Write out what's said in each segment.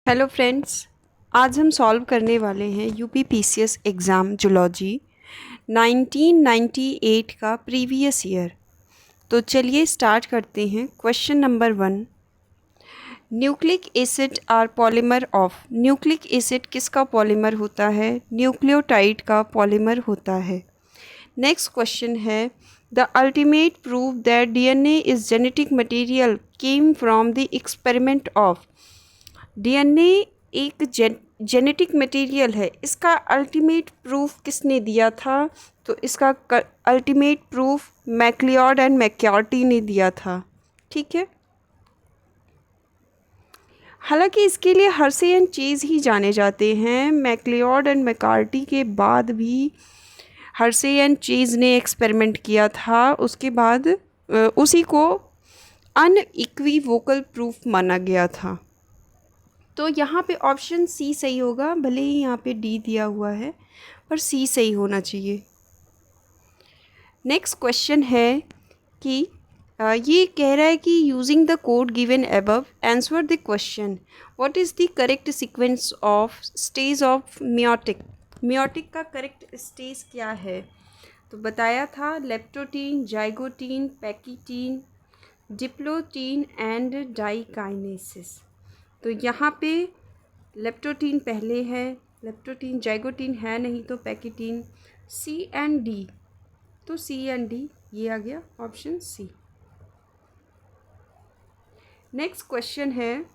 Hello friends. आज हम solve करने वाले हैं यूपी पीसीएस एग्ज़ाम जूलॉजी 1998 का प्रीवियस ईयर। तो चलिए स्टार्ट करते हैं। Question number 1, nucleic acid are polymer of. Nucleic acid किसका पॉलीमर होता है? न्यूक्लियोटाइड का पॉलीमर होता है। नेक्स्ट क्वेश्चन है, the ultimate proof that DNA is genetic material came from the experiment of. DNA एक जेनेटिक मटेरियल है, इसका अल्टीमेट प्रूफ किसने दिया था? तो इसका ultimate proof MacLeod and McCarty ने दिया था। ठीक है, हालांकि इसके लिए हर्शे एंड चेज़ ही जाने जाते हैं। मैक्लियोड एंड मैककार्टी के बाद भी हर्शे एंड चेज़ ने एक्सपेरिमेंट किया था, उसके बाद उसी को अनइक्विवोकल प्रूफ माना गया था। तो यहाँ पे ऑप्शन सी सही होगा, भले ही यहाँ पे डी दिया हुआ है पर सी सही होना चाहिए। नेक्स्ट क्वेश्चन है कि ये कह रहा है कि using the code given above answer the question, what is the correct sequence of stage of meiotic. Meiotic का करेक्ट स्टेज क्या है? तो बताया था leptotene, zygotene, pachytene, diplotene and diakinesis. तो यहाँ पे लेप्टोटीन पहले है, लेप्टोटीन, जाइगोटीन है नहीं तो पैकीटीन, सी एंड डी। तो सी एंड डी ये आ गया ऑप्शन सी। नेक्स्ट क्वेश्चन है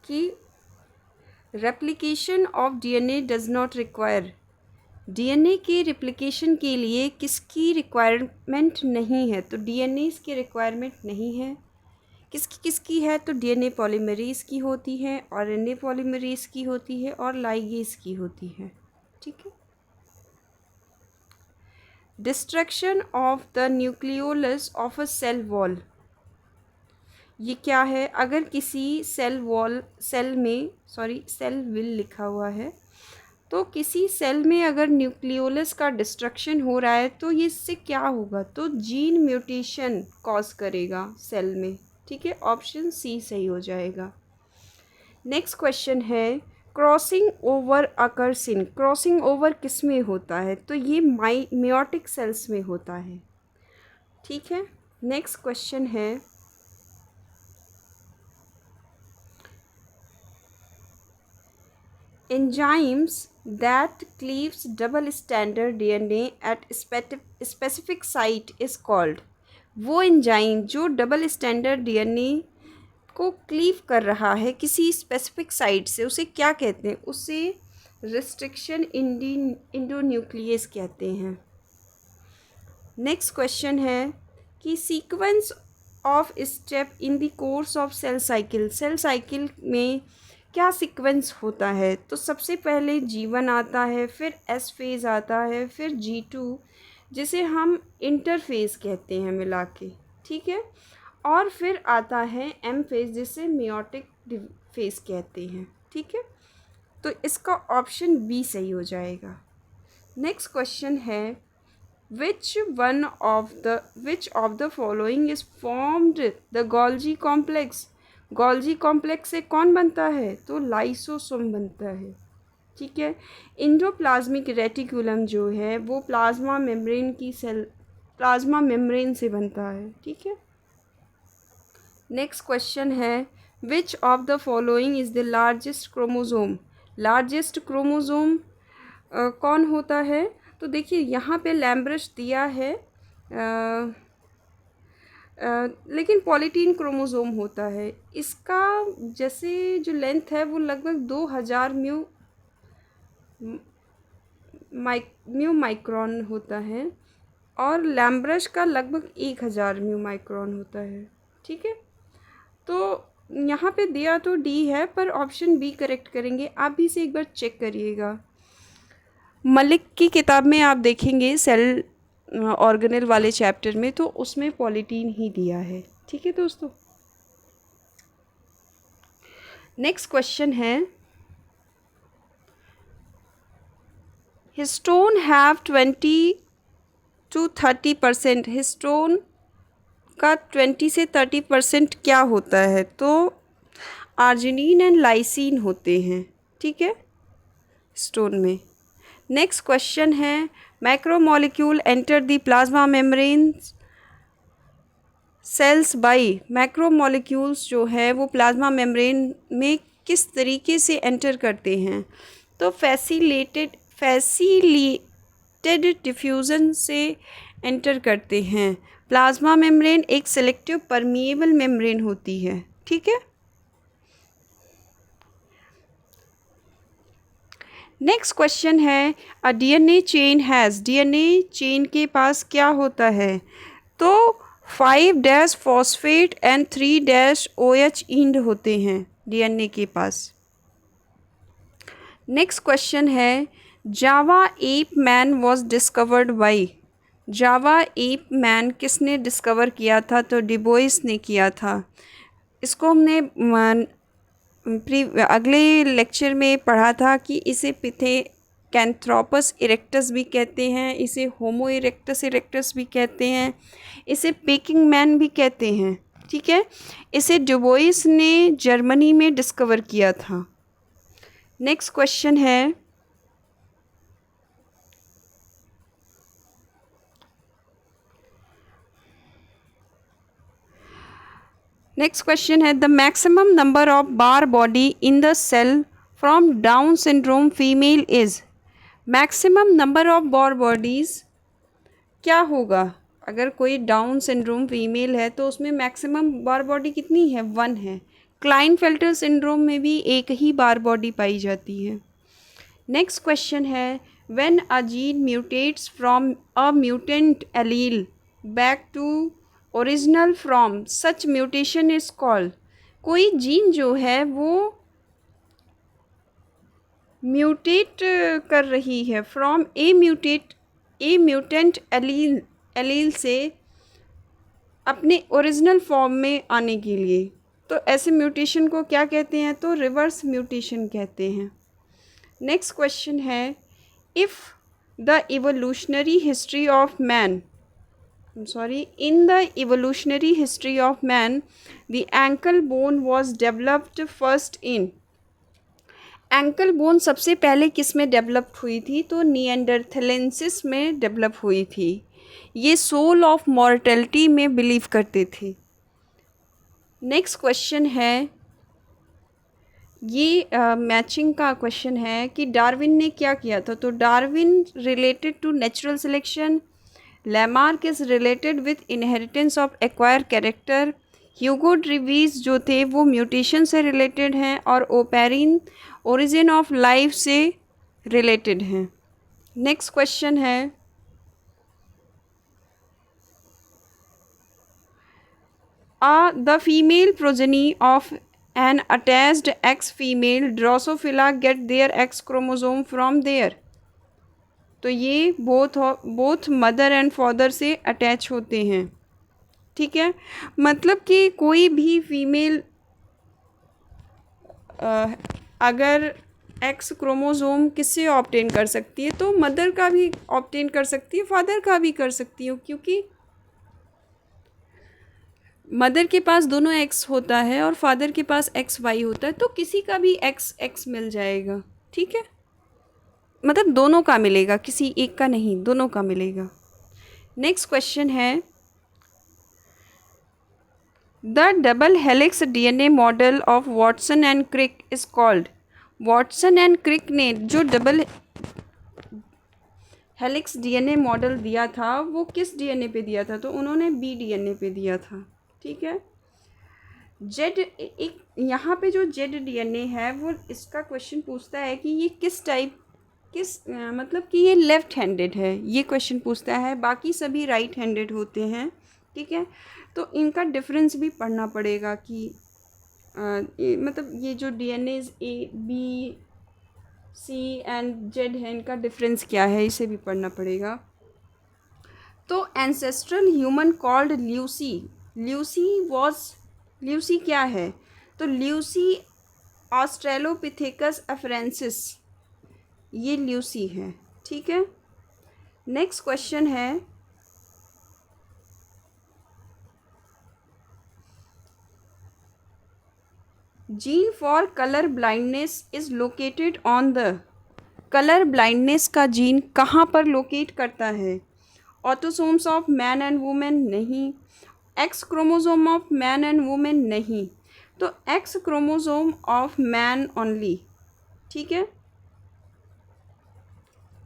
कि replication of DNA does not require. DNA के रिप्लिकेशन के लिए किसकी रिक्वायरमेंट नहीं है? तो डीएनए इसकी रिक्वायरमेंट नहीं है। किसकी किसकी है? तो डीएनए पॉलीमरेज की होती है, आरएनए पॉलीमरेज की होती है और लाइगेज की होती है। ठीक है। Destruction of the nucleolus of a cell wall, ये क्या है? अगर किसी सेल विल लिखा हुआ है, तो किसी सेल में अगर न्यूक्लियोलस का डिस्ट्रक्शन हो रहा है तो ये इससे क्या होगा? तो जीन म्यूटेशन कॉज करेगा सेल में। ठीक है, ऑप्शन सी सही हो जाएगा। नेक्स्ट क्वेश्चन है, crossing over occurs in. Crossing over किस में होता है? तो ये मियोटिक सेल्स में होता है। ठीक है। नेक्स्ट क्वेश्चन है, enzymes that cleaves double standard DNA at specific site is called. वो एंजाइम जो डबल स्टैंडर्ड डीएनए को क्लीव कर रहा है किसी स्पेसिफिक साइट से, उसे क्या कहते हैं? उसे रिस्ट्रिक्शन इंडोन्यूक्लियस कहते हैं। नेक्स्ट क्वेश्चन है कि sequence of step in the course of cell cycle. Cell cycle में क्या सीक्वेंस होता है? तो सबसे पहले G1 आता है, फिर S फेज़ आता है, फिर G2 जिसे हम इंटरफेज़ कहते हैं मिला के। ठीक है, और फिर आता है M फेज़ जिसे मियोटिक फेज़ कहते हैं। ठीक है, तो इसका ऑप्शन बी सही हो जाएगा। नेक्स्ट क्वेश्चन है, which of the following is formed the Golgi complex। Golgi complex से कौन बनता है? तो लाइसोसोम बनता है। ठीक है, इंडोप्लाज्मिक रेटिकुलम जो है वो प्लाज्मा मेम्ब्रेन से बनता है। ठीक है। नेक्स्ट क्वेश्चन है, which of the following is the largest chromosome. Largest chromosome कौन होता है? तो देखिए यहाँ पे लैम्ब्रश दिया है, लेकिन पॉलीटीन क्रोमोज़ोम होता है। इसका जैसे जो लेंथ है वो लगभग 2000 म्यू माइक्रोन होता है और लैम्ब्रश का लगभग 1000 म्यू माइक्रोन होता है। ठीक है, तो यहाँ पे दिया तो डी है पर ऑप्शन बी करेक्ट करेंगे। आप भी से एक बार चेक करिएगा। मलिक की किताब में आप देखेंगे सेल ऑर्गेनेल वाले चैप्टर में, तो उसमें पॉलीटीन ही दिया है। ठीक है दोस्तों। नेक्स्ट क्वेश्चन है, हिस्टोन हैव 20 to 30%। हिस्टोन का 20 से 30% क्या होता है? तो आर्जिनिन एंड लाइसिन होते हैं, ठीक है, स्टोन में। नेक्स्ट क्वेश्चन है, macromolecule enter the plasma membrane cells by. Macromolecules जो है वो प्लाज्मा मेम्ब्रेन में किस तरीके से एंटर करते हैं? तो फैसिलिटेटेड डिफ्यूज़न से एंटर करते हैं। प्लाज्मा मेम्ब्रेन एक सेलेक्टिव परमिएबल मेम्ब्रेन होती है, ठीक है। नेक्स्ट क्वेश्चन है, a DNA chain has. DNA chain के पास क्या होता है? तो 5' फॉस्फेट एंड 3' OH इंड होते हैं डीएनए के पास। नेक्स्ट क्वेश्चन है, Java ape man was discovered by. Java ape man किसने डिस्कवर किया था? तो डिबोइस ने किया था। इसको हमने अगले लेक्चर में पढ़ा था कि इसे पिथेकैंथ्रोपस इरेक्टस भी कहते हैं, इसे होमो इरेक्टस भी कहते हैं, इसे पेकिंग मैन भी कहते हैं, ठीक है। इसे डुबोइस ने जर्मनी में डिस्कवर किया था। नेक्स्ट क्वेश्चन है, the maximum number of bar body in the cell from Down syndrome female is. Maximum number of bar bodies क्या होगा? अगर कोई डाउन सिंड्रोम फीमेल है तो उसमें मैक्सिमम बार बॉडी कितनी है? 1 है। क्लाइनफेल्टर सिंड्रोम में भी एक ही बार बॉडी पाई जाती है। नेक्स्ट क्वेश्चन है, when a gene mutates from a mutant allele back to original from such mutation is called. कोई जीन जो है वो म्यूटेट कर रही है फ्रॉम ए म्यूटेंट एलील से अपने ओरिजिनल फॉर्म में आने के लिए, तो ऐसे म्यूटेशन को क्या कहते हैं? तो रिवर्स म्यूटेशन कहते हैं। नेक्स्ट क्वेश्चन है, if the evolutionary history of man in the evolutionary history of man, the ankle bone was developed first in। Ankle bone सबसे पहले किस में डेवलप हुई थी? तो निएंडरथलेंसिस में डेवलप हुई थी। ये सोल ऑफ मॉर्टेलिटी में बिलीव करते थे। नेक्स्ट क्वेश्चन है, ये मैचिंग का क्वेश्चन है कि डार्विन ने क्या किया था? तो Darwin related to natural selection, Lamarck is related with inheritance of acquire character, Hugo de Vries जो थे वो म्यूटेशन से रिलेटेड हैं, और ओपेरिन ओरिजिन ऑफ लाइफ से रिलेटेड हैं। नेक्स्ट क्वेश्चन है, the female progeny of an attached X female Drosophila get their X chromosome from their. तो ये बोथ मदर एंड फादर से अटैच होते हैं, ठीक है। मतलब कि कोई भी फीमेल अगर एक्स क्रोमोसोम किससे ऑब्टेन कर सकती है? तो मदर का भी ऑब्टेन कर सकती है, फादर का भी कर सकती है, क्योंकि मदर के पास दोनों एक्स होता है और फादर के पास एक्स वाई होता है, तो किसी का भी एक्स एक्स मिल जाएगा, ठीक है। मतलब दोनों का मिलेगा, किसी एक का नहीं, दोनों का मिलेगा। नेक्स्ट क्वेश्चन है, the double helix DNA model of Watson and Crick is called. Watson and Crick ने जो डबल हेलिक्स डीएनए मॉडल दिया था वो किस डीएनए पे दिया था? तो उन्होंने बी डीएनए पे दिया था, ठीक है। जेड एक यहाँ पे जो जेड डीएनए है वो इसका क्वेश्चन पूछता है कि ये मतलब कि ये लेफ़्ट हैंडेड है, ये क्वेश्चन पूछता है। बाकी सभी राइट हैंडेड होते हैं, ठीक है। तो इनका डिफरेंस भी पढ़ना पड़ेगा कि मतलब ये जो DNA A B C and Z है, इनका डिफरेंस क्या है, इसे भी पढ़ना पड़ेगा। तो ancestral human called Lucy. Lucy क्या है? तो ल्यूसी ऑस्ट्रेलोपिथेकस अफ्रेंसिस, ये ल्यूसी है, ठीक है। नेक्स्ट क्वेश्चन है, gene for colour blindness is located on the, colour blindness का जीन कहाँ पर लोकेट करता है? Autosomes of man and women नहीं, X chromosome of man and women नहीं, तो X chromosome of man only. ठीक है,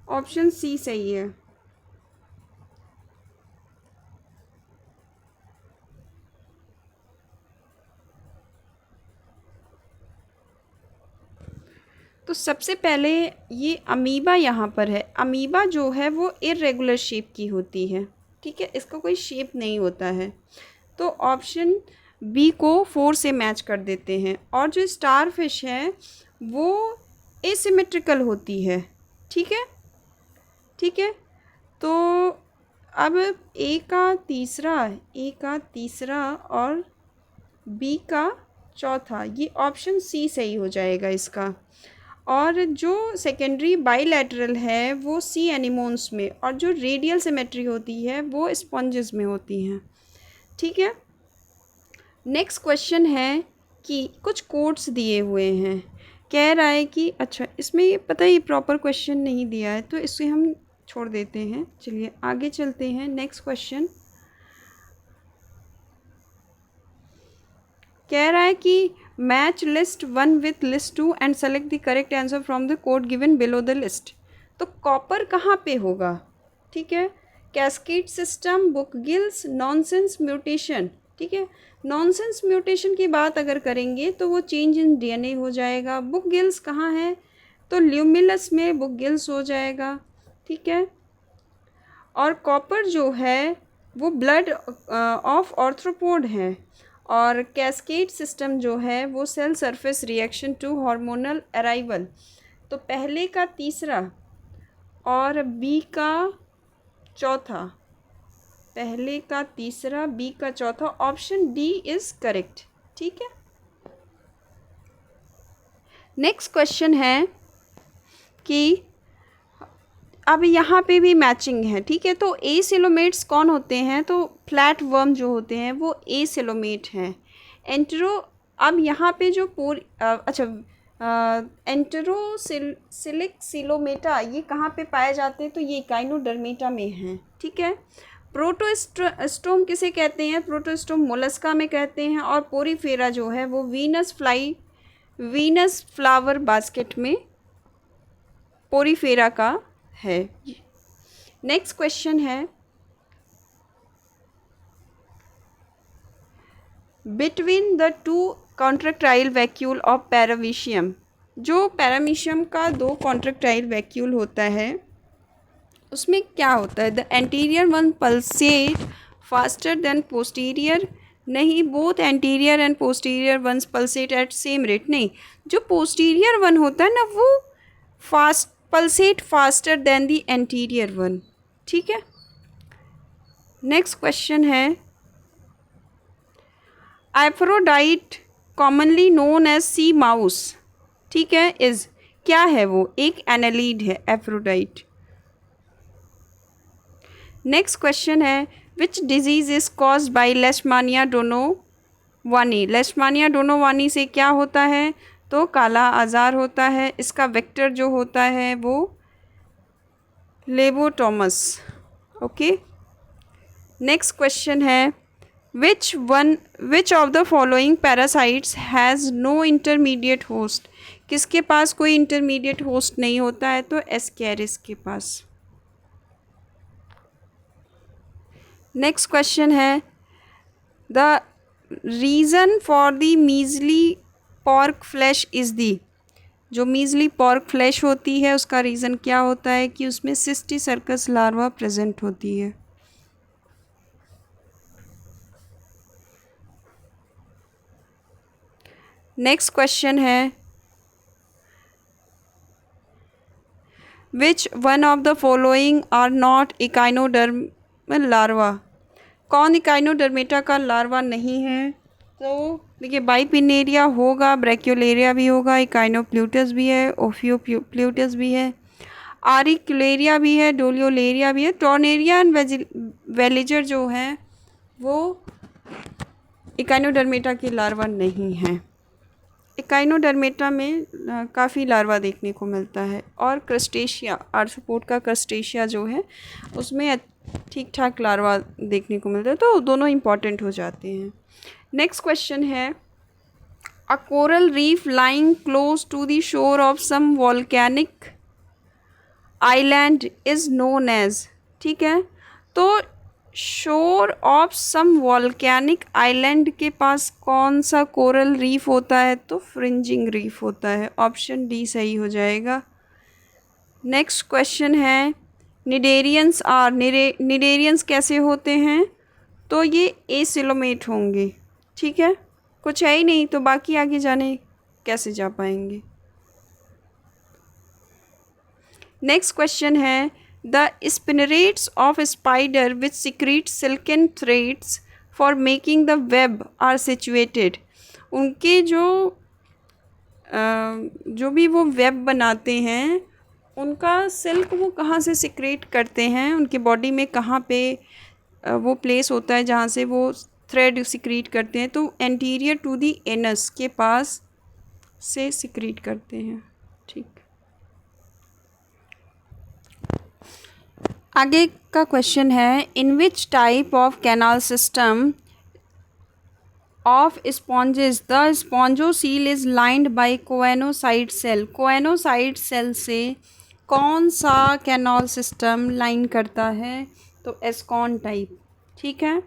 ऑप्शन सी सही है। तो सबसे पहले ये अमीबा यहाँ पर है। अमीबा जो है वो इर्रेगुलर शेप की होती है। ठीक है, इसका कोई शेप नहीं होता है, तो ऑप्शन बी को 4 से मैच कर देते हैं। और जो स्टार फिश है वो एसिमेट्रिकल होती है। ठीक है, ठीक है, तो अब ए का तीसरा और बी का चौथा, ये ऑप्शन सी सही हो जाएगा इसका। और जो सेकेंडरी बाइलैटरल है वो सी एनिमोन्स में, और जो रेडियल सिमेट्री होती है वो स्पॉन्जेस में होती हैं। ठीक है, नेक्स्ट क्वेश्चन है कि कुछ कोड्स दिए हुए हैं, कह रहा है कि अच्छा इसमें ये पता ही प्रॉपर क्वेश्चन नहीं दिया है तो इसे हम छोड़ देते हैं। चलिए आगे चलते हैं। नेक्स्ट क्वेश्चन कह रहा है कि match list 1 with list 2 and select the correct answer from the code given below the list. तो कॉपर कहाँ पे होगा? ठीक है, cascade system, book gills, nonsense mutation. ठीक है, नॉनसेंस म्यूटेशन की बात अगर करेंगे तो वो चेंज इन डीएनए हो जाएगा। बुक गिल्स कहाँ है? तो ल्यूमिलस में बुक गिल्स हो जाएगा। ठीक है, और कॉपर जो है वो ब्लड ऑफ ऑर्थ्रोपोड है, और कैस्केड सिस्टम जो है वो cell surface reaction to hormonal arrival. तो पहले का तीसरा और बी का चौथा, पहले का तीसरा बी का चौथा, ऑप्शन डी इज़ करेक्ट। ठीक है, नेक्स्ट क्वेश्चन है कि अब यहाँ पे भी मैचिंग है। ठीक है, तो ए सिलोमेट्स कौन होते हैं? तो फ्लैट वर्म जो होते हैं वो ए सिलोमेट हैं। एंटरो, अब यहाँ पे जो एंटेरोसिलिक सिलोमेटा ये कहाँ पे पाए जाते हैं? तो ये इकाइनोडर्मेटा में हैं। ठीक है, प्रोटोस्टोम किसे कहते हैं? प्रोटोस्टोम मोलस्का में कहते हैं। और पोरीफेरा जो है वो वीनस फ्लावर बास्केट में पोरीफेरा का है। नेक्स्ट क्वेश्चन है, between the two contractile vacuole of paramecium, जो पैरामीशियम का 2 कॉन्ट्रैक्टाइल वैक्यूल होता है उसमें क्या होता है? The anterior one pulsate faster than posterior, नहीं, both anterior and posterior ones pulsate at same rate, नहीं, जो पोस्टीरियर वन होता है ना वो pulsate faster than the anterior one. ठीक है, नेक्स्ट क्वेश्चन है, Aphrodite commonly known as sea mouse, ठीक है, इज क्या है? वो एक एनालीड है एफ्रोडाइट। नेक्स्ट क्वेश्चन है, which disease is caused by लेशमानिया donovani, लेशमानिया donovani से क्या होता है? तो काला आज़ार होता है। इसका वेक्टर जो होता है वो लेबोटोमस। ओके, नेक्स्ट क्वेश्चन है, which of the following parasites has no intermediate host, किसके पास कोई इंटरमीडिएट होस्ट नहीं होता है? तो एस्केरिस के पास। नेक्स्ट क्वेश्चन है, the reason for the मीजली pork flash is the, जो मीजली पॉर्क फ्लैश होती है उसका रीज़न क्या होता है? कि उसमें सिस्टिसर्कस लार्वा प्रेजेंट होती है। नेक्स्ट क्वेश्चन है, which one of the following are not echinodermal larva, कौन इकाइनोडर्मेटा का लार्वा नहीं है? तो देखिए, बाइपिनेरिया होगा, ब्रैक्योलेरिया भी होगा, इकाइनोप्ल्यूटस भी है, ओफियोप्ल्यूटस भी है, आरिक्युलेरिया भी है, डोलियोलेरिया भी है, टॉर्नेरिया एंड वेलिजर जो है वो इकाइनोडर्मेटा की लार्वा नहीं है। इकाइनोडर्मेटा में काफ़ी लार्वा देखने को मिलता है। और क्रस्टेशिया, आर्थ्रोपोड का क्रस्टेशिया जो है उसमें ठीक ठाक लार्वा देखने को मिलता है, तो दोनों इम्पॉर्टेंट हो जाते हैं। नेक्स्ट क्वेश्चन है, a coral reef lying close to the shore of some volcanic island is known as, ठीक है, तो शोर ऑफ सम वॉल्केनिक आइलैंड के पास कौन सा कोरल रीफ होता है? तो फ्रिंजिंग रीफ होता है। ऑप्शन डी सही हो जाएगा। नेक्स्ट क्वेश्चन है, निडेरियंस आर, निडेरियंस कैसे होते हैं? तो ये एसिलोमेट होंगे, ठीक है, कुछ है ही नहीं तो बाकी आगे जाने कैसे जा पाएंगे। नेक्स्ट क्वेश्चन है, the spinnerets of spider which secrete silken threads for making the web are situated. उनके जो भी वो वेब बनाते हैं उनका सिल्क वो कहाँ से सिक्रेट करते हैं, उनके बॉडी में कहाँ पे वो प्लेस होता है जहाँ से वो थ्रेड सिक्रीट करते हैं? तो एंटीरियर टू दी एनस के पास से सिक्रीट करते हैं, ठीक। आगे का क्वेश्चन है, in which type of canal system of sponges the spongocoel is lined by choanocyte cell. Choanocyte cell से कौन सा कैनाल सिस्टम लाइन करता है? तो एस्कॉन टाइप, ठीक है।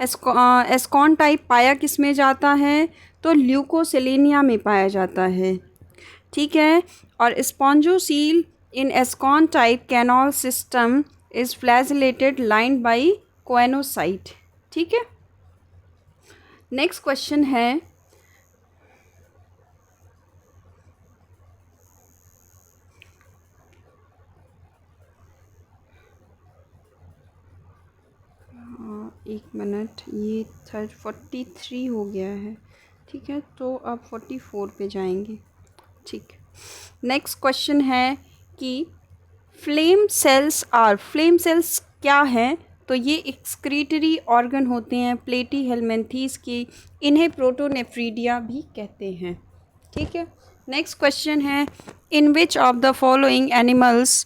एस्कॉन टाइप पाया किस में जाता है? तो ल्यूकोसिलेनिया में पाया जाता है, ठीक है। और spongocoel in ascon type canal system is flagellated lined by choanocyte, ठीक है। नेक्स्ट क्वेश्चन है, एक मिनट, ये 43 हो गया है, ठीक है, तो अब 44 पे जाएंगे, ठीक। नेक्स्ट क्वेश्चन है कि flame cells are, flame cells क्या हैं? तो ये एक्सक्रीटरी ऑर्गन होते हैं प्लेटी हेलमिंथीस की, इन्हें प्रोटोनेफ्रीडिया भी कहते हैं, ठीक है। नेक्स्ट क्वेश्चन है, in which of the following animals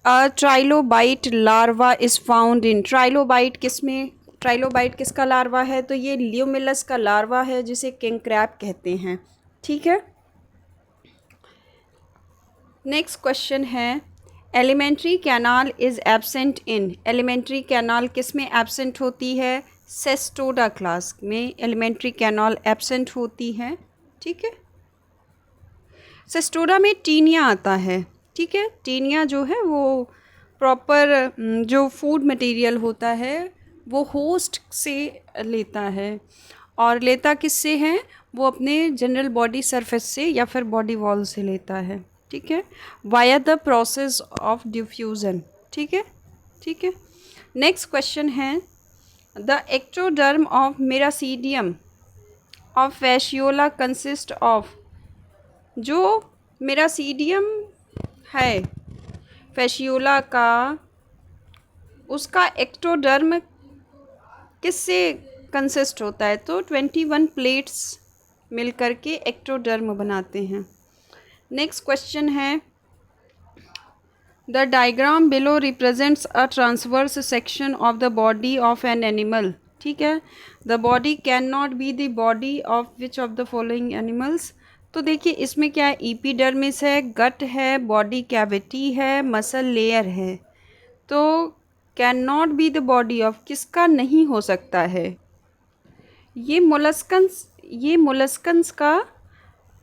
a trilobite larva is found in. Trilobite किसमें, ट्राइलोबाइट किसका लार्वा है? तो ये ल्यूमिलस का लार्वा है जिसे किंग क्रैब कहते हैं, ठीक है। नेक्स्ट क्वेश्चन है, alimentary canal is absent in. Alimentary canal किस में एब्सेंट होती है? सेस्टोडा क्लास में एलिमेंट्री कैनाल एब्सेंट होती है, ठीक है। सेस्टोडा में टीनिया आता है, ठीक है। टीनिया जो है वो प्रॉपर जो फूड मटेरियल होता है वो होस्ट से लेता है, और लेता किससे है? वो अपने जनरल बॉडी सरफेस से या फिर बॉडी वॉल से लेता है, ठीक है, via the process of diffusion, ठीक है, ठीक है। नेक्स्ट क्वेश्चन है, the ectoderm of miracidium of Fasciola consist of. जो मेरासीडियम है फैशियोला का, उसका एक्टोडर्म किससे कंसिस्ट होता है? तो 21 प्लेट्स मिलकर के एक्टोडर्म बनाते हैं। नेक्स्ट क्वेश्चन है, the diagram below represents a transverse section of the body of an animal, ठीक है। The body can not be the body of which of the following animals. तो देखिए इसमें क्या है, एपिडर्मिस है, गट है, बॉडी कैविटी है, मसल लेयर है। तो can not be the body of किसका नहीं हो सकता है? ये मोलस्कन्स का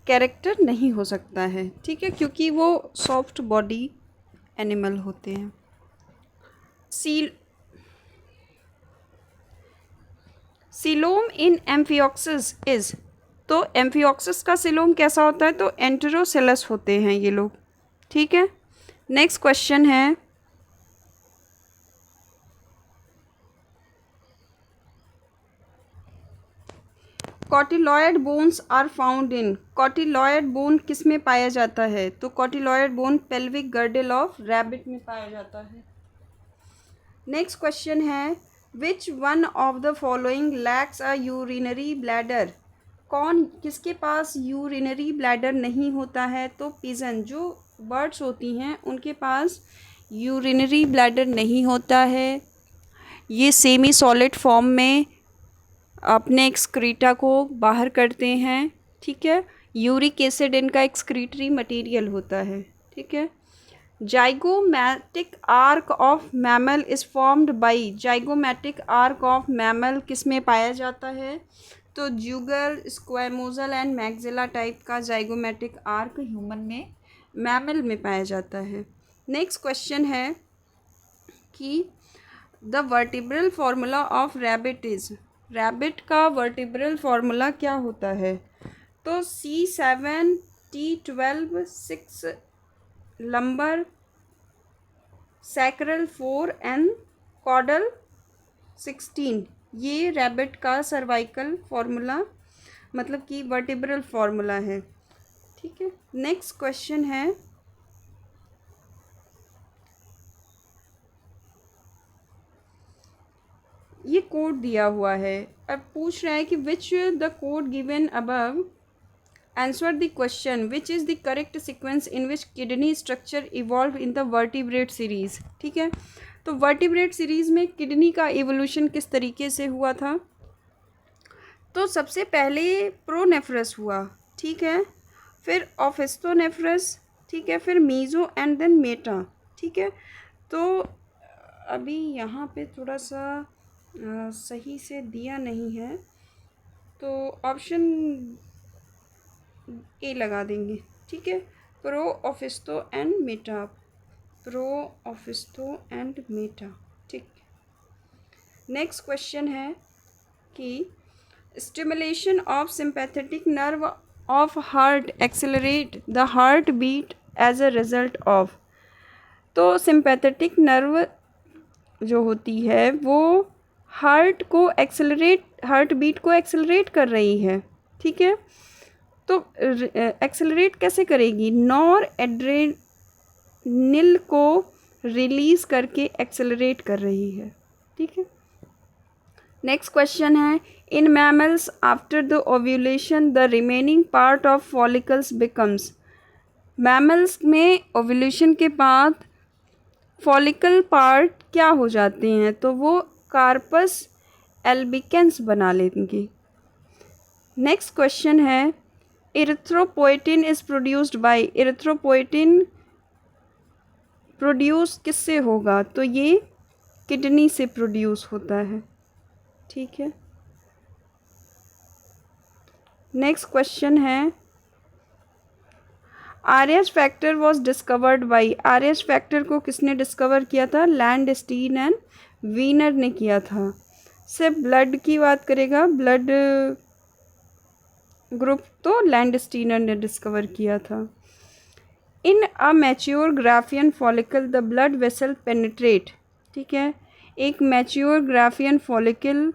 कैरेक्टर नहीं हो सकता है, ठीक है, क्योंकि वो सॉफ्ट बॉडी एनिमल होते हैं। Coelom in amphioxus is. तो एम्फियोक्सिस का सीलोम कैसा होता है? तो एंटेरोसेलस होते हैं ये लोग, ठीक है। नेक्स्ट क्वेश्चन है, cotyloid bones are found in. Cotyloid bone किस में पाया जाता है? तो cotyloid bone pelvic girdle of rabbit में पाया जाता है। नेक्स्ट क्वेश्चन है, which one of the following lacks a urinary bladder. कौन किसके पास यूरिनरी ब्लैडर नहीं होता है? तो पिजन, जो बर्ड्स होती हैं उनके पास यूरिनरी ब्लैडर नहीं होता है। ये सेमी सॉलिड फॉर्म में अपने एक्सक्रीटा को बाहर करते हैं, ठीक है। यूरिक एसिड इनका एक्सक्रीटरी मटेरियल होता है, ठीक है। Zygomatic arc of mammal is formed by, zygomatic arc of mammal किस में पाया जाता है? तो जुगल, स्क्वैमोजल एंड मैक्सिला टाइप का जाइगोमैटिक आर्क ह्यूमन में, मैमल में पाया जाता है। नेक्स्ट क्वेश्चन है कि the vertebral formula of rabbit is, rabbit का वर्टिब्रल फार्मूला क्या होता है? तो C7T12 6 lumbar, sacral 4 and caudal 16, ये रैबिट का सर्वाइकल फार्मूला मतलब कि वर्टिब्रल फार्मूला है, ठीक है। नेक्स्ट क्वेश्चन है ये कोड दिया हुआ है, अब पूछ रहा है कि which the code given above answer the question which is the correct sequence in which kidney structure evolve in the vertebrate series, ठीक है। तो वर्टिब्रेट सीरीज में किडनी का इवोल्यूशन किस तरीके से हुआ था? तो सबसे पहले प्रोनेफ्रस हुआ, ठीक है, फिर ऑफिस्टोनेफ्रस, ठीक है, फिर मीजो एंड देन मेटा, ठीक है। तो अभी यहाँ पे थोड़ा सा सही से दिया नहीं है, तो ऑप्शन ए लगा देंगे, ठीक है। Pro opistho and meta, pro opistho and meta, ठीक। नेक्स्ट क्वेश्चन है कि stimulation of sympathetic nerve of heart accelerate the heart beat as a result of, तो सिंपैथेटिक नर्व जो होती है वो हार्ट बीट को एक्सेलरेट कर रही है, ठीक है। तो एक्सेलरेट कैसे करेगी? नॉर एड्रेनिल को रिलीज़ करके एक्सेलरेट कर रही है, ठीक है। नेक्स्ट क्वेश्चन है in mammals after the ovulation the remaining part of follicles becomes, mammals में ओव्यूलेशन के बाद फॉलिकल पार्ट क्या हो जाते हैं? तो वो कार्पस एल्बिकेंस बना लेंगे। नेक्स्ट क्वेश्चन है erythropoietin is produced by, erythropoietin produce किससे होगा? तो ये किडनी से प्रोड्यूस होता है, ठीक है। नेक्स्ट क्वेश्चन है RH factor was discovered by, RH factor को किसने डिस्कवर किया था? लैंडस्टीन एंड वीनर ने किया था। सिर्फ ब्लड की बात करेगा, ब्लड ग्रुप तो लैंडस्टीनर ने डिस्कवर किया था। In a mature Graafian follicle the blood vessel penetrate, ठीक है। एक मैच्योर ग्राफियन फॉलिकल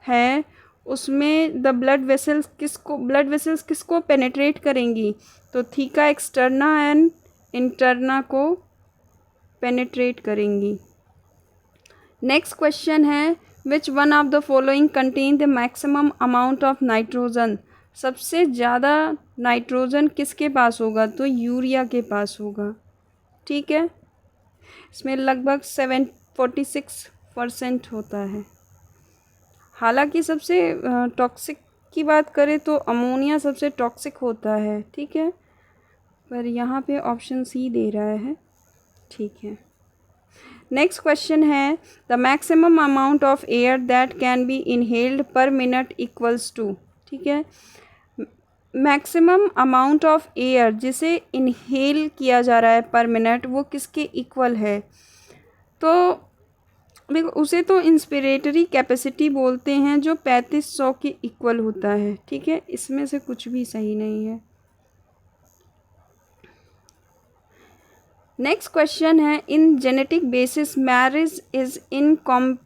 है, उसमें द ब्लड वेसल्स किसको पेनिट्रेट करेंगी? तो थीका एक्सटर्ना एंड इंटरना को पेनिट्रेट करेंगी। नेक्स्ट क्वेश्चन है which one of the following contain the maximum amount of nitrogen, सबसे ज़्यादा नाइट्रोजन किसके पास होगा? तो यूरिया के पास होगा, ठीक है। इसमें लगभग 46% होता है। हालांकि सबसे टॉक्सिक की बात करें तो अमोनिया सबसे टॉक्सिक होता है, ठीक है, पर यहाँ पे ऑप्शन सी दे रहा है, ठीक है। नेक्स्ट क्वेश्चन है the maximum amount of air that can be inhaled per minute equals to, ठीक है। मैक्सिमम अमाउंट ऑफ एयर जिसे इनहेल किया जा रहा है पर मिनट, वो किसके इक्वल है? तो देखो उसे तो इंस्पिरेटरी कैपेसिटी बोलते हैं जो 3500 के इक्वल होता है, ठीक है। इसमें से कुछ भी सही नहीं है। नेक्स्ट क्वेश्चन है in genetic basis marriage is incompatible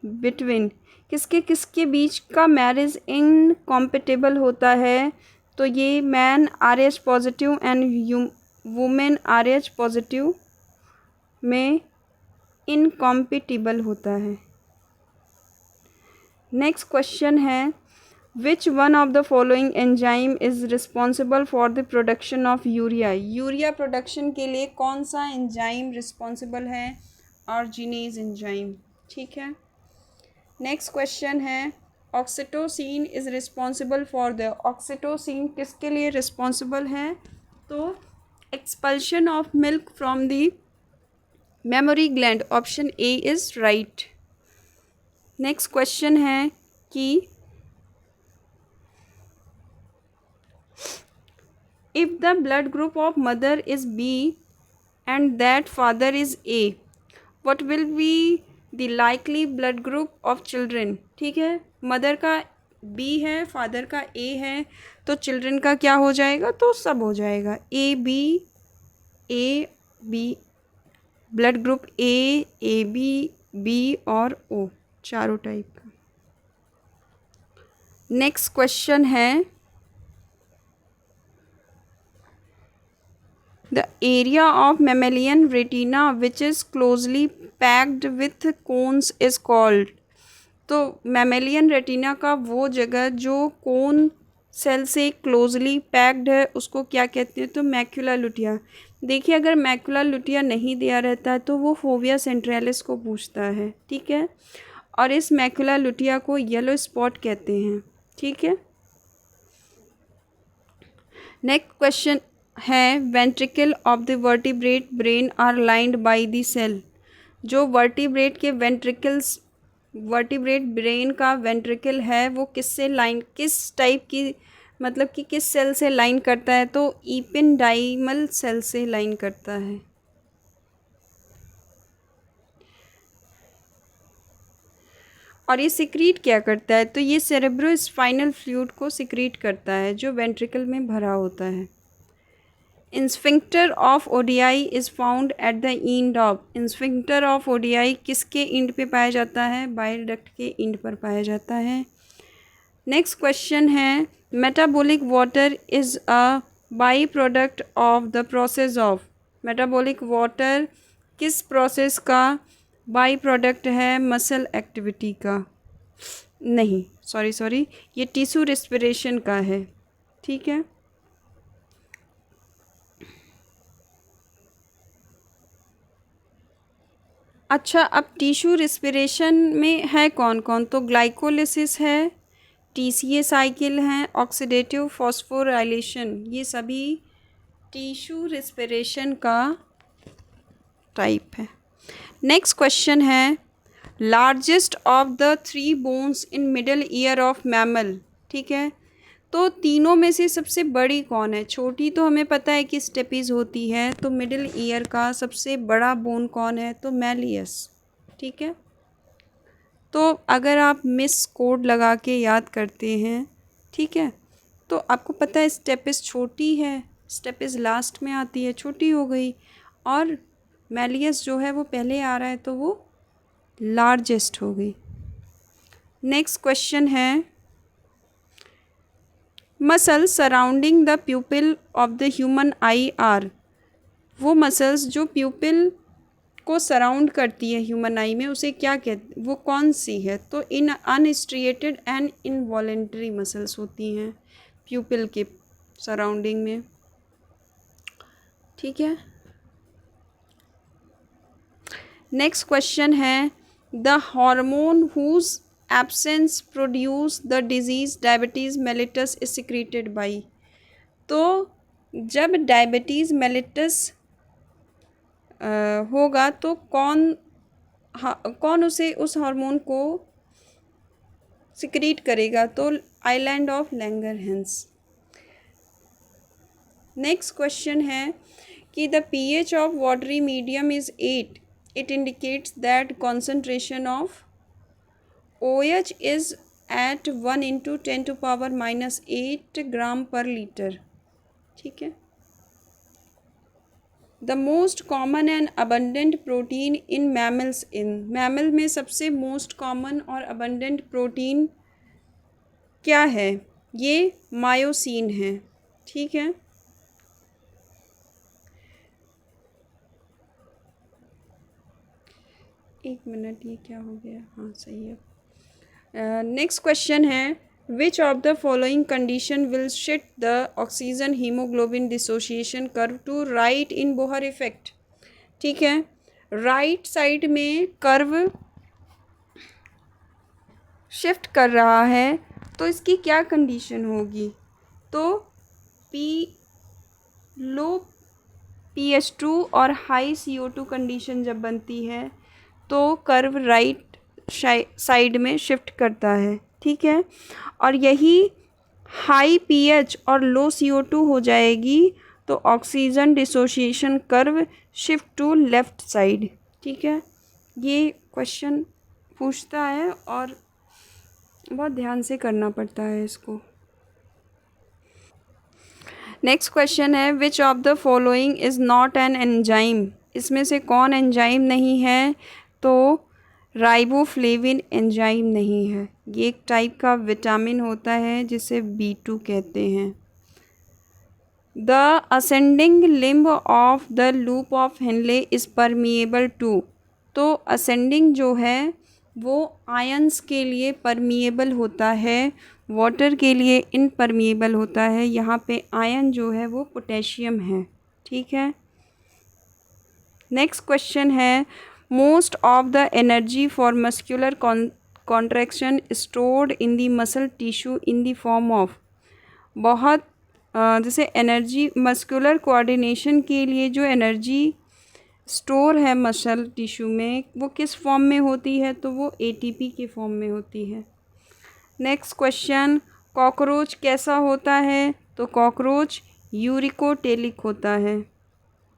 between, किसके किसके बीच का मैरिज इनकॉम्पैटिबल होता है? तो ये man RH positive and women RH positive में इनकॉम्पिटिबल होता है। नेक्स्ट क्वेश्चन है, which one of the following enzyme is responsible for the production of urea. Urea production के लिए कौन सा एंजाइम रिस्पॉन्सिबल है? Arginase enzyme. ठीक है। नेक्स्ट क्वेश्चन है, oxytocin is responsible for the. Oxytocin किसके लिए रिस्पॉन्सिबल है? तो expulsion of milk from the memory gland. Option A is right. Next question है कि if the blood group of mother is B and that father is A, what will be the likely blood group of children? ठीक है, mother का B है, father का A है, तो children का क्या हो जाएगा? तो सब हो जाएगा, A B, blood group A B और O, चारों टाइप का। नेक्स्ट क्वेश्चन है, the area of mammalian retina which is closely packed with cones is called। तो mammalian retina का वो जगह जो कोन सेल से क्लोजली पैक्ड है उसको क्या कहते हैं? तो मैक्यूला लुटिया। देखिए, अगर मैक्यूला लुटिया नहीं दिया रहता है तो वो फोविया सेंट्रैलिस को पूछता है। ठीक है, और इस मैक्यूला लुटिया को येलो स्पॉट कहते हैं। ठीक है। नेक्स्ट क्वेश्चन है, ventricle of the vertebrate brain are lined by the cell. जो वर्टिब्रेट के वेंट्रिकल्स, वर्टिब्रेट ब्रेन का वेंट्रिकल है वो किससे लाइन, किस टाइप की, मतलब कि किस सेल से लाइन करता है? तो इपिंडाइमल सेल से लाइन करता है। और ये सिक्रीट क्या करता है? तो ये सेरेब्रोस्पाइनल फ्लूइड को सिक्रीट करता है जो वेंट्रिकल में भरा होता है। Sphincter of ODI is found at the end of. Sphincter of ODI किसके एंड पे पाया जाता है? बाइल डक्ट के एंड पर पाया जाता है। नेक्स्ट क्वेश्चन है, metabolic water is a by product of the process of. Metabolic water किस प्रोसेस का बाई प्रोडक्ट है? मसल एक्टिविटी का। नहीं, सॉरी, ये टिश्यू रेस्पिरेशन का है। ठीक है। अच्छा, अब टिश्यू रेस्पिरेशन में है कौन कौन? तो ग्लाइकोलिसिस है, टीसीए साइकिल है, ऑक्सीडेटिव फॉस्फोराइलेशन, ये सभी टिश्यू रेस्पिरेशन का टाइप है। नेक्स्ट क्वेश्चन है, largest of the 3 bones in middle ear of mammal. ठीक है, तो तीनों में से सबसे बड़ी कौन है? छोटी तो हमें पता है कि स्टेपीज होती है, तो मिडिल ईयर का सबसे बड़ा बोन कौन है? तो मैलियस। ठीक है, तो अगर आप मिस कोड लगा के याद करते हैं, ठीक है, तो आपको पता है स्टेपिस छोटी है, स्टेपिस लास्ट में आती है, छोटी हो गई, और मैलियस जो है वो पहले आ रहा है तो वो लार्जेस्ट हो गई। नेक्स्ट क्वेश्चन है, muscle surrounding the प्यूपिल of the human I R. वो मसल्स जो प्यूपिल को सराउंड करती है ह्यूमन आई में, उसे क्या कहते, वो कौन सी है? तो इन अनस्ट्रिएटेड एंड इनवॉलेंट्री मसल्स होती हैं प्यूपिल के सराउंडिंग में। ठीक है। नेक्स्ट क्वेश्चन है, the hormone whose absence produce the disease diabetes mellitus is secreted by. तो जब डायबिटीज़ मेलिटस होगा तो कौन उसे, उस हार्मोन को सिक्रीट करेगा? तो island of Langerhans. Next question है कि the pH of watery medium is 8, it indicates that concentration of OH is at 1 × 10⁻⁻8 gram per litre. ठीक है। The most common and abundant protein in mammals. इन mammal में सबसे most common और abundant protein क्या है? ये मायोसिन है। ठीक है। एक मिनट, ये क्या हो गया? हाँ, सही है। नेक्स्ट क्वेश्चन है, which of the following condition will shift the oxygen haemoglobin dissociation curve to right in Bohr effect. ठीक है, राइट साइड में कर्व शिफ्ट कर रहा है, तो इसकी क्या कंडीशन होगी? तो पी लो pH2 और हाई CO2 कंडीशन जब बनती है तो कर्व राइट साइड में शिफ्ट करता है। ठीक है, और यही हाई pH और लो CO2 हो जाएगी तो oxygen dissociation curve shift to left side. ठीक है, ये क्वेश्चन पूछता है और बहुत ध्यान से करना पड़ता है इसको। नेक्स्ट क्वेश्चन है, which of the following is not an enzyme. इसमें से कौन एंजाइम नहीं है? तो राइबोफ्लेविन एंजाइम नहीं है। ये एक टाइप का विटामिन होता है जिसे B2 कहते हैं। The ascending limb of the loop of Henle is permeable to. तो असेंडिंग जो है वो आयंस के लिए परमिएबल होता है, वाटर के लिए इनपरमिएबल होता है। यहाँ पे आयन जो है वो पोटेशियम है। ठीक है, नेक्स्ट क्वेश्चन है, most of the energy for muscular contraction stored in the muscle tissue in the form of. बहुत जैसे एनर्जी मस्कुलर कोऑर्डिनेशन के लिए जो एनर्जी स्टोर है मसल टिश्यू में, वो किस फॉर्म में होती है? तो वो ATP के फॉर्म में होती है। नेक्स्ट क्वेश्चन, कॉकरोच कैसा होता है? तो कॉकरोच यूरिकोटेलिक होता है।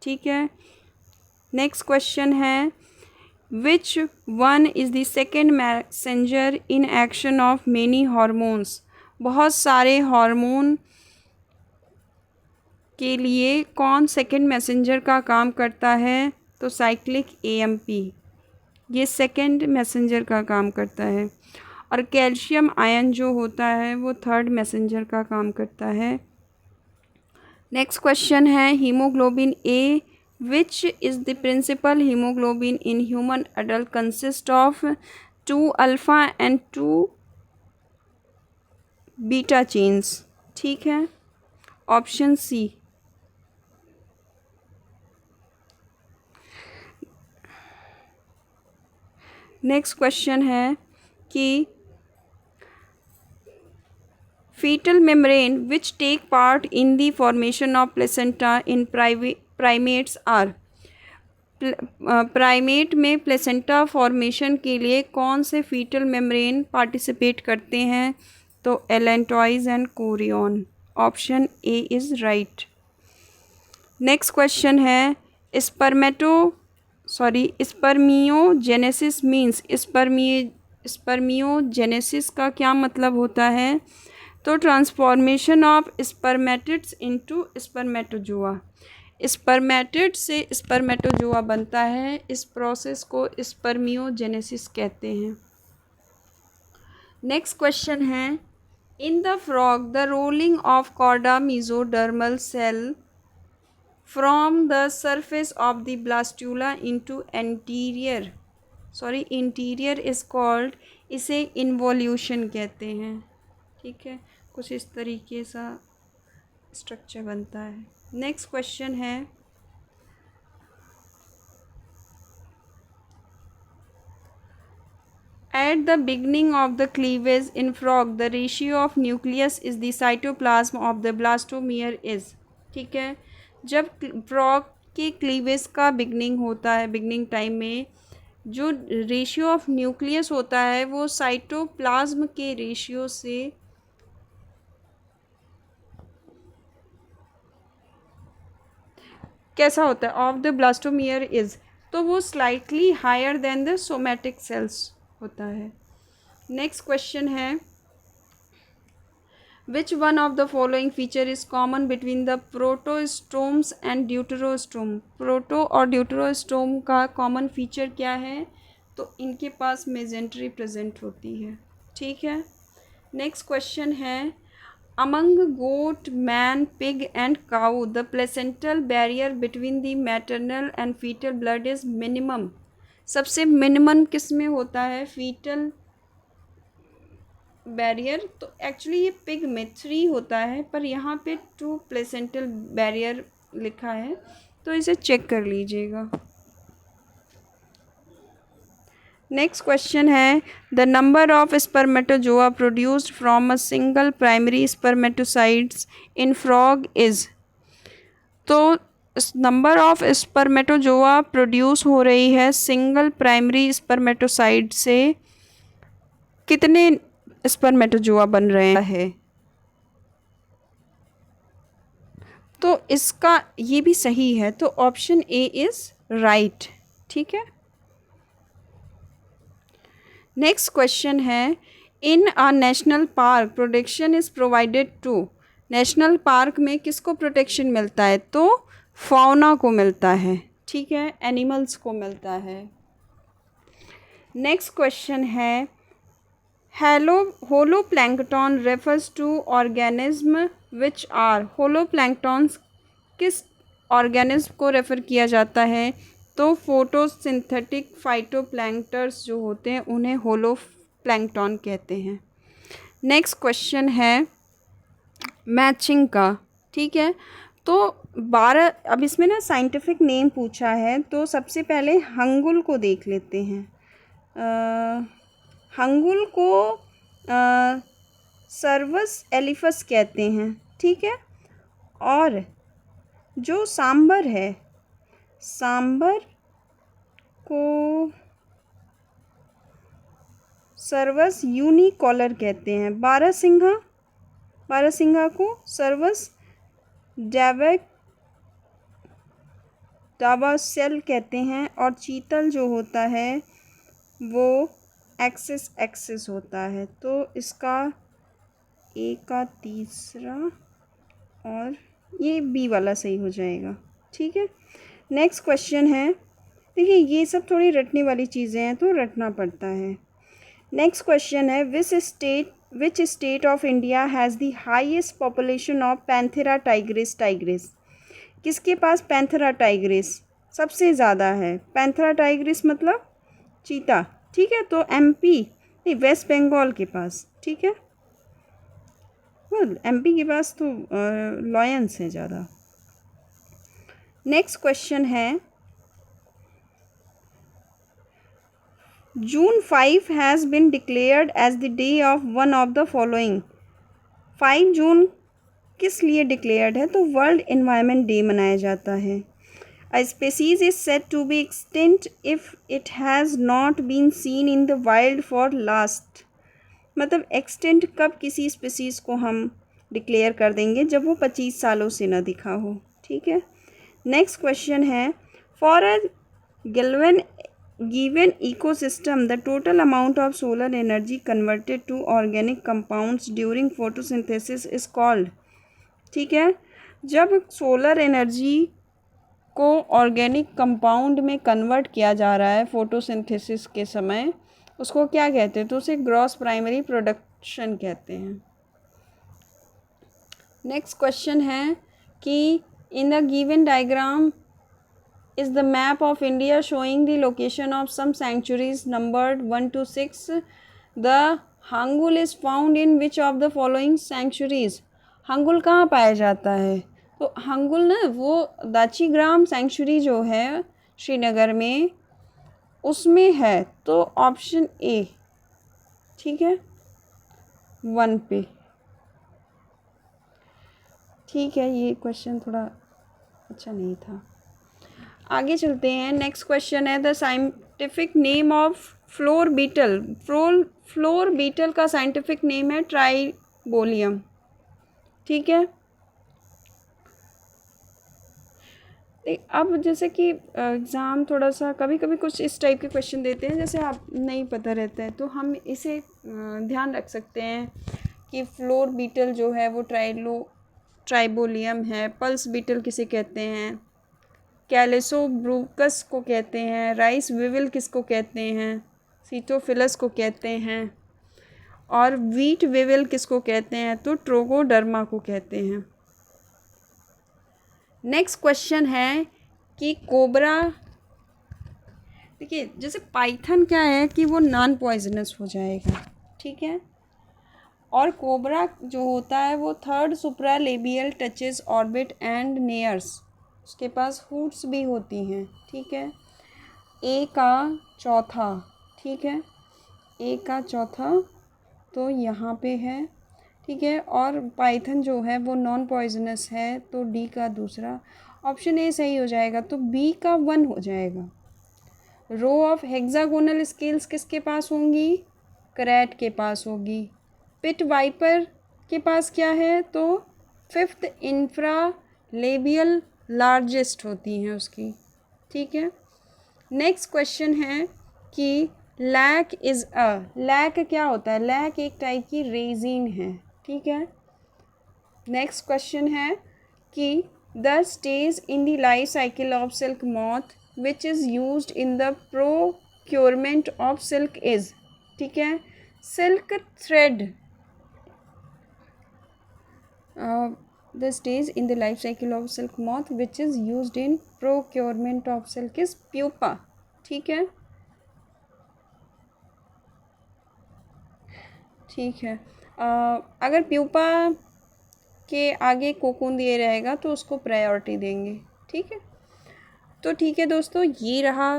ठीक है, नेक्स्ट क्वेश्चन है, which one is the second messenger in action of many hormones. बहुत सारे हार्मोन के लिए कौन सेकेंड मैसेंजर का काम करता है? तो साइक्लिक AMP, ये सेकेंड मैसेंजर का काम करता है। और कैल्शियम आयन जो होता है वो थर्ड मैसेंजर का काम करता है। नेक्स्ट क्वेश्चन है, haemoglobin A which is the principal haemoglobin in human adult consist of 2 alpha and 2 beta chains. ठीक है, ऑप्शन C। नेक्स्ट क्वेश्चन है कि fetal membrane which take part in the formation of placenta in primates are। Primate में placenta formation के लिए कौन से fetal membrane participate करते हैं? तो allantois and chorion, option A is right. Next question है, स्पर्मियोजेनेसिस मीन्स। स्पर्मियोजेनेसिस का क्या मतलब होता है? तो transformation of spermatids into spermatozoa. Spermatid से स्पर्मेटोजोआ बनता है, इस प्रोसेस को स्पर्मियोजेनेसिस कहते हैं। नेक्स्ट क्वेश्चन है, in the frog the rolling of chorda mesodermal cell from the surface of the blastula into interior is called. इसे इन्वोल्यूशन कहते हैं। ठीक है, कुछ इस तरीके सा स्ट्रक्चर बनता है। नेक्स्ट क्वेश्चन है, at the beginning of the cleavage in frog the ratio of nucleus is the cytoplasm of the blastomere is. ठीक है, जब फ्रॉग के क्लीवेज का बिगनिंग होता है, बिगनिंग टाइम में जो रेशियो ऑफ न्यूक्लियस होता है वो साइटोप्लाज्म के रेशियो से कैसा होता है? ऑफ द ब्लास्टोमियर इज, तो वो slightly higher than the somatic cells होता है। नेक्स्ट क्वेश्चन है, which one of the following feature is common between the protostomes and deuterostome. Proto और ड्यूटेरोस्टोम का कॉमन फीचर क्या है? तो इनके पास मेजेंट्री प्रेजेंट होती है। ठीक है, नेक्स्ट क्वेश्चन है, among goat, man, pig and cow the placental barrier between the maternal and fetal blood is minimum। सबसे मिनिमम किस में होता है? फीटल बैरियर, तो एक्चुअली ये पिग में 3 होता है, पर यहाँ पे 2 प्लेसेंटल बैरियर लिखा है, तो इसे चेक कर लीजिएगा। नेक्स्ट क्वेश्चन है, the number of spermatozoa produced from a single primary spermatocytes in frog is. तो नंबर ऑफ स्पर्मेटोजोआ प्रोड्यूस हो रही है सिंगल प्राइमरी स्पर्मेटोसाइट से, कितने स्पर्मेटोजोआ बन रहे हैं? तो इसका ये भी सही है, तो ऑप्शन ए इज राइट। ठीक है। नेक्स्ट क्वेश्चन है, in a national park protection is provided to. National park में किसको प्रोटेक्शन मिलता है? तो फौना को मिलता है। ठीक है, एनिमल्स को मिलता है। नेक्स्ट क्वेश्चन है, holo plankton refers to organism which are. Holo planktons किस ऑर्गेनिज्म को रेफ़र किया जाता है? तो फोटोसिंथेटिक फाइटोप्लैंक्टन्स जो होते हैं उन्हें होलो प्लैंकटन कहते हैं। नेक्स्ट क्वेश्चन है मैचिंग का। ठीक है, तो 12, अब इसमें ना साइंटिफिक नेम पूछा है, तो सबसे पहले हंगुल को देख लेते हैं। हंगुल को सर्वस एलिफस कहते हैं। ठीक है, और जो सांबर है, सांबर को सर्वस यूनिकॉलर कहते हैं। बारहसिंघा को सर्वस डाबासेल कहते हैं, और चीतल जो होता है वो एक्सिस होता है। तो इसका ए का तीसरा और ये बी वाला सही हो जाएगा। ठीक है। नेक्स्ट क्वेश्चन है, देखिए ये सब थोड़ी रटने वाली चीज़ें हैं तो रटना पड़ता है। नेक्स्ट क्वेश्चन है, which state of India has the highest population of Panthera Tigris. किसके पास पैंथेरा टाइग्रिस सबसे ज़्यादा है? पैंथेरा टाइग्रिस मतलब चीता। ठीक है, तो एमपी नहीं, वेस्ट बंगाल के पास। ठीक है, एमपी के पास तो लॉयंस है ज़्यादा। नेक्स्ट क्वेश्चन है, June 5 has been declared as the day of one of the following। 5 जून किस लिए डिक्लेयर्ड है? तो वर्ल्ड एनवायरनमेंट डे मनाया जाता है। A species is said to be extinct if it has not been seen in the wild for last। मतलब extent कब किसी स्पीसीज़ को हम डिक्लेयर कर देंगे? जब वो 25 सालों से ना दिखा हो। ठीक है। नेक्स्ट क्वेश्चन है, for a given ecosystem the total amount of solar energy converted to organic compounds during photosynthesis is called। ठीक है, जब सोलर एनर्जी को ऑर्गेनिक कंपाउंड में कन्वर्ट किया जा रहा है फोटोसिंथेसिस के समय, उसको क्या कहते हैं? तो उसे ग्रॉस प्राइमरी प्रोडक्शन कहते हैं। नेक्स्ट क्वेश्चन है कि in the given diagram is the map of India showing the location of some sanctuaries numbered 1 to 6। The hangul is found in which of the following sanctuaries। Hangul कहाँ पाया जाता है? तो हंगुल ना वो दाचीग्राम सेंचुरी जो है श्रीनगर में, उसमें है। तो ऑप्शन ए। ठीक है, 1 पे। ठीक है, ये क्वेश्चन थोड़ा अच्छा नहीं था। आगे चलते हैं। नेक्स्ट क्वेश्चन है, the scientific name of flour beetle. Flour beetle का साइंटिफिक नेम है ट्राइबोलियम। ठीक है, अब जैसे कि एग्ज़ाम थोड़ा सा कभी कभी कुछ इस टाइप के क्वेश्चन देते हैं, जैसे आप नहीं पता रहता है, तो हम इसे ध्यान रख सकते हैं कि फ्लोर बीटल जो है वो ट्राइबोलियम है। पल्स बीटल किसे कहते हैं? कैलेसोब्रूकस को कहते हैं। राइस विविल किसको कहते हैं? सीटोफिलस को कहते हैं। और वीट विविल किसको कहते हैं? तो ट्रोगोडर्मा को कहते हैं। नेक्स्ट क्वेश्चन है कि कोबरा, देखिए जैसे पाइथन क्या है कि वो नॉन पॉइजनस हो जाएगा। ठीक है, और कोबरा जो होता है वो third supralabial touches orbit and nares, उसके पास हुड्स भी होती हैं, ठीक है। ए का चौथा, ठीक है, ए का चौथा तो यहाँ पे है, ठीक है। और पाइथन जो है वो नॉन पॉइजनस है, तो डी का दूसरा ऑप्शन ए सही हो जाएगा, तो बी का 1 हो जाएगा। रो ऑफ हेक्सागोनल स्केल्स किसके पास होंगी? करैट के पास होगी। पिट वाइपर के पास क्या है? तो फिफ्थ इंफ्रा लेबियल लार्जेस्ट होती हैं उसकी, ठीक है। नेक्स्ट क्वेश्चन है कि लैक इज़ अ, लैक क्या होता है? लैक एक टाइप की रेजिन है, ठीक है। नेक्स्ट क्वेश्चन है कि the stage in the life cycle of silk moth which is used in the procurement of silk is, ठीक है। Silk thread, the stage in the life cycle of silk moth which is used in procurement of silk is pupa, ठीक है, ठीक है। अगर pupa के आगे cocoon दिए रहेगा तो उसको प्रायोरिटी देंगे, ठीक है। तो ठीक है दोस्तों, ये रहा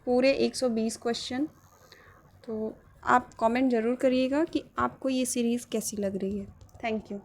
पूरे 120 क्वेश्चन। तो आप कमेंट ज़रूर करिएगा कि आपको ये सीरीज़ कैसी लग रही है। Thank you.